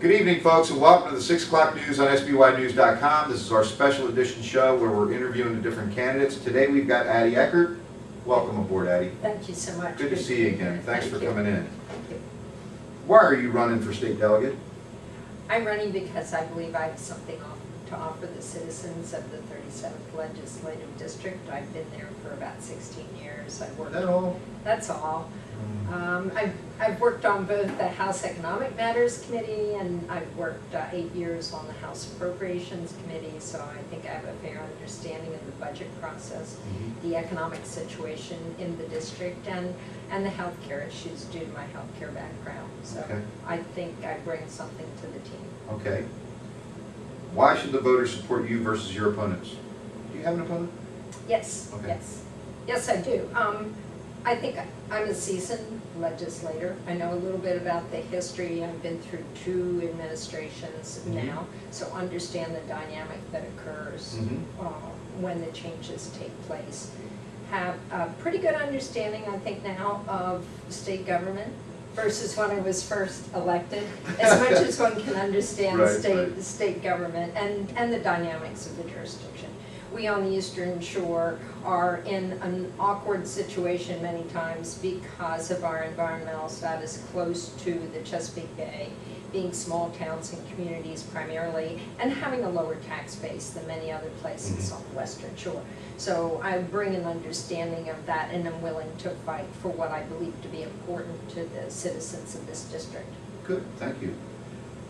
Good evening, folks, and welcome to the 6 o'clock news on SBYnews.com. This is our special edition show where we're interviewing the different candidates. Today we've got Addie Eckardt. Welcome aboard, Addie. Thank you so much. Good to see you again. Thanks for coming in. Thank you. Why are you running for state delegate? I'm running because I believe I have something to offer the citizens of the 37th Legislative District. I've been there for about 16 years. I've worked. Is that all? That's all. I've worked on both the House Economic Matters Committee and I've worked 8 years on the House Appropriations Committee, so I think I have a fair understanding of the budget process, the economic situation in the district, and the healthcare issues due to my healthcare background. So okay. I think I bring something to the team. Okay. Why should the voters support you versus your opponents? Do you have an opponent? Yes. Okay. Yes. Yes, I do. I think I'm a seasoned legislator. I know a little bit about the history. I've been through 2 administrations now, so understand the dynamic that occurs when the changes take place. Have a pretty good understanding, I think, now of state government versus when I was first elected, as much as one can understand state government and the dynamics of the jurisdiction. We on the Eastern Shore are in an awkward situation many times because of our environmental status close to the Chesapeake Bay, being small towns and communities primarily, and having a lower tax base than many other places on the Western Shore. So I bring an understanding of that, and I'm willing to fight for what I believe to be important to the citizens of this district. Good, thank you.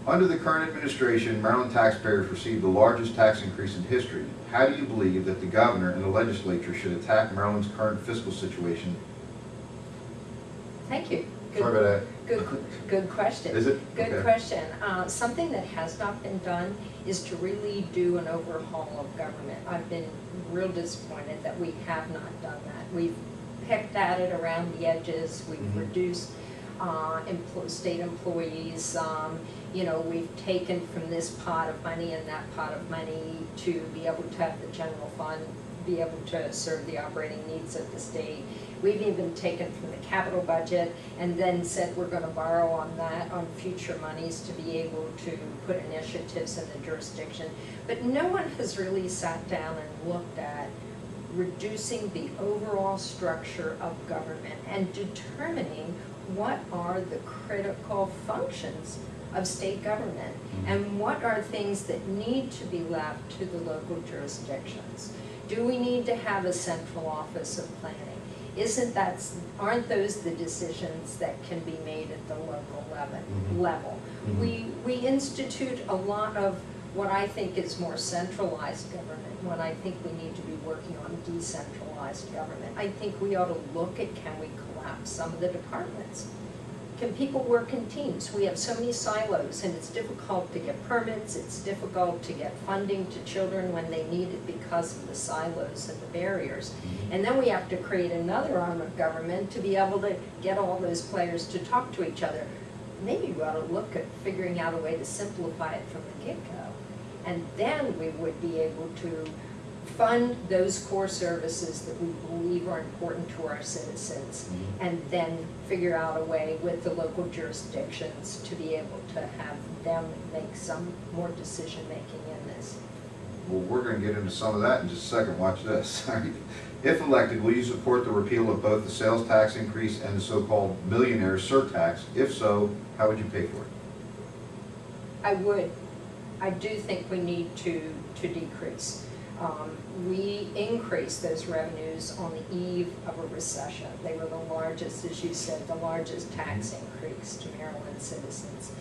Under the current administration, Maryland taxpayers received the largest tax increase in history. How do you believe that the governor and the legislature should attack Maryland's current fiscal situation? Thank you. Sorry about that. Good question. Is it? Good okay. question. Something that has not been done is to really do an overhaul of government. I've been real disappointed that we have not done that. We've picked at it around the edges. We've reduced state employees. You know, we've taken from this pot of money and that pot of money to be able to have the general fund be able to serve the operating needs of the state. We've even taken from the capital budget and then said we're going to borrow on that, on future monies, to be able to put initiatives in the jurisdiction. But no one has really sat down and looked at reducing the overall structure of government and determining what are the critical functions of state government and what are things that need to be left to the local jurisdictions. Do we need to have a central office of planning? Aren't those the decisions that can be made at the local level? We institute a lot of what I think is more centralized government when I think we need to be working on decentralized government. I think we ought to look at, can we collapse some of the departments? Can people work in teams? We have so many silos, and it's difficult to get permits, it's difficult to get funding to children when they need it because of the silos and the barriers. And then we have to create another arm of government to be able to get all those players to talk to each other. Maybe we ought to look at figuring out a way to simplify it from the get-go. And then we would be able to fund those core services that we believe are important to our citizens, and then figure out a way with the local jurisdictions to be able to have them make some more decision making in this. Well, we're going to get into some of that in just a second. Watch this. If elected, will you support the repeal of both the sales tax increase and the so-called millionaire surtax? If so, how would you pay for it? I would. I do think we need to decrease. We increased those revenues on the eve of a recession. They were the largest, as you said, the largest tax increase to Maryland citizens.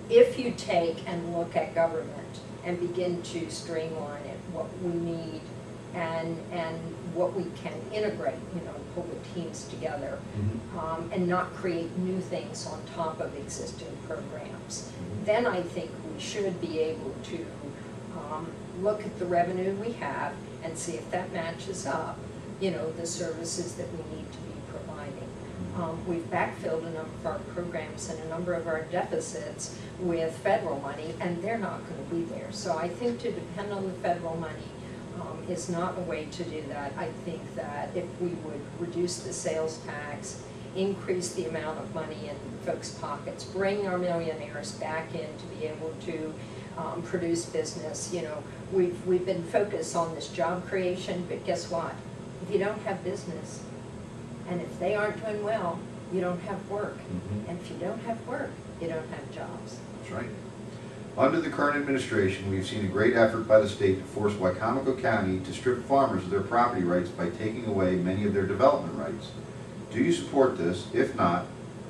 If you take and look at government and begin to streamline it, what we need and what we can integrate, you know, pull the teams together, and not create new things on top of existing programs, then I think we should be able to look at the revenue we have and see if that matches up, you know, the services that we need to be providing. We've backfilled a number of our programs and a number of our deficits with federal money, and they're not going to be there. So I think to depend on the federal money is not a way to do that. I think that if we would reduce the sales tax, increase the amount of money in folks' pockets, bring our millionaires back in to be able to produce business. You know, we've been focused on this job creation, but guess what? If you don't have business, and if they aren't doing well, you don't have work. And if you don't have work, you don't have jobs. That's right. Under the current administration, we've seen a great effort by the state to force Wycomico County to strip farmers of their property rights by taking away many of their development rights. Do you support this? If not,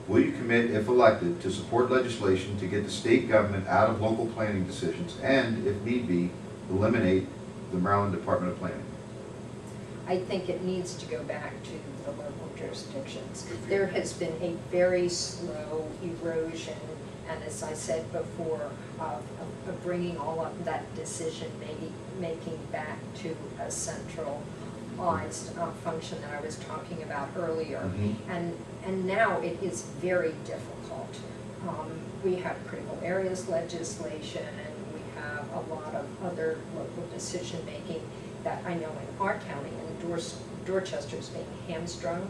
will you commit, if elected, to support legislation to get the state government out of local planning decisions and, if need be, eliminate the Maryland Department of Planning? I think it needs to go back to the local jurisdictions. There has been a very slow erosion, and as I said before, of bringing all of that decision making back to a centralized function that I was talking about earlier. And now it is very difficult. We have critical areas legislation, and we have a lot of other local decision making that I know in our county, and Dorchester's being hamstrung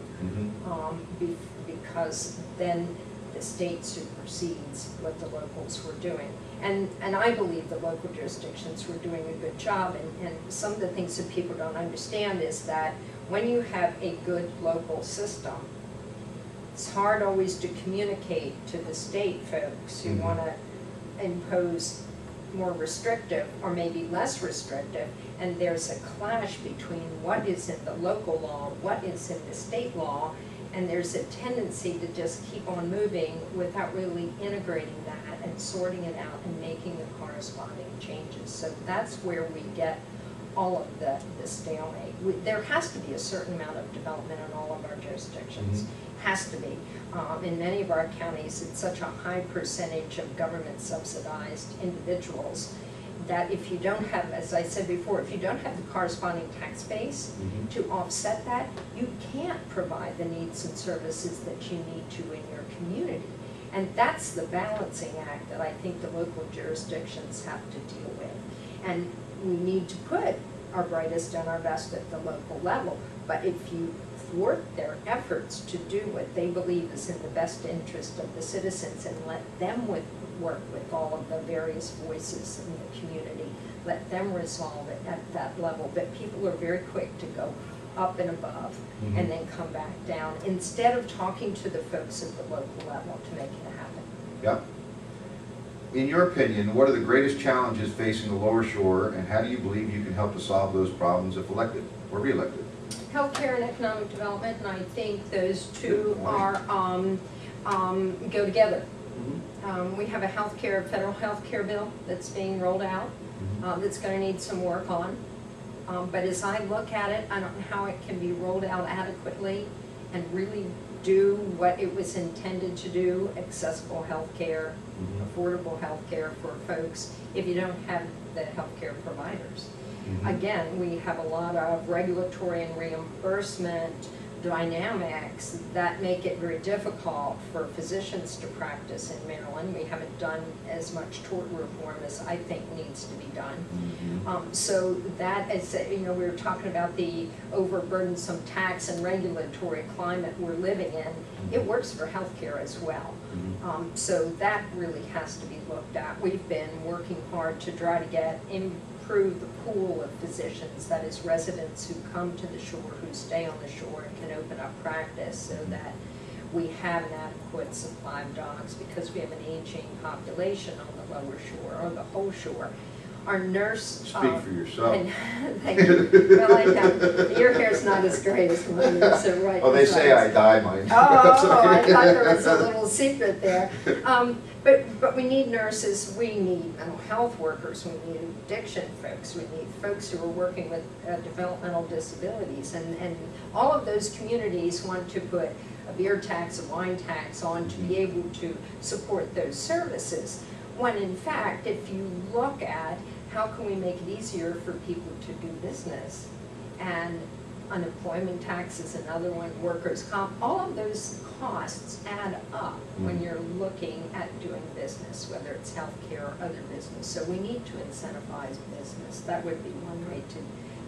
because then the state supersedes what the locals were doing. And I believe the local jurisdictions were doing a good job, and some of the things that people don't understand is that when you have a good local system, it's hard always to communicate to the state folks who want to impose more restrictive or maybe less restrictive, and there's a clash between what is in the local law, what is in the state law, and there's a tendency to just keep on moving without really integrating that and sorting it out and making the corresponding changes. So that's where we get all of the stalemate. There has to be a certain amount of development in all of our jurisdictions. Has to be. In many of our counties, it's such a high percentage of government subsidized individuals that if you don't have, as I said before, if you don't have the corresponding tax base to offset that, you can't provide the needs and services that you need to in your community. And that's the balancing act that I think the local jurisdictions have to deal with. And we need to put our brightest and our best at the local level. But if you thwart their efforts to do what they believe is in the best interest of the citizens and let them work with all of the various voices in the community, let them resolve it at that level. But people are very quick to go up and above and then come back down instead of talking to the folks at the local level to make it happen. Yep. In your opinion, what are the greatest challenges facing the lower shore, and how do you believe you can help to solve those problems if elected or re-elected? Healthcare and economic development, and I think those two are go together. We have a federal healthcare bill that's being rolled out that's going to need some work on. But as I look at it, I don't know how it can be rolled out adequately and really do what it was intended to do, accessible healthcare, affordable healthcare for folks, if you don't have the healthcare providers. Again, we have a lot of regulatory and reimbursement dynamics that make it very difficult for physicians to practice in Maryland. We haven't done as much tort reform as I think needs to be done. So that is, you know, we were talking about the overburdensome tax and regulatory climate we're living in. It works for healthcare as well. So that really has to be looked at. We've been working hard to try to improve the pool of physicians, that is residents who come to the shore, who stay on the shore and can open up practice so that we have an adequate supply of dogs, because we have an aging population on the lower shore or the whole shore. Our nurse... Speak for yourself. Thank you. Well, I know. Your hair's not as great as mine, so right. Oh, they say I dye mine. I thought there was a little secret there. But we need nurses, we need mental health workers, we need addiction folks, we need folks who are working with developmental disabilities, and all of those communities want to put a beer tax, a wine tax on to be able to support those services. When in fact, if you look at how can we make it easier for people to do business, and unemployment tax is another one, workers' comp, all of those costs add up when you're looking at doing business, whether it's healthcare or other business. So we need to incentivize business. That would be one way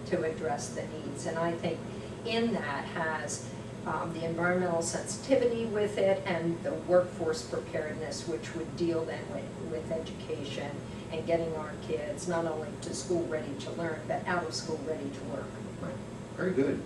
to address the needs. And I think in that has the environmental sensitivity with it, and the workforce preparedness, which would deal then with education and getting our kids not only to school ready to learn, but out of school ready to work. Right. Very good.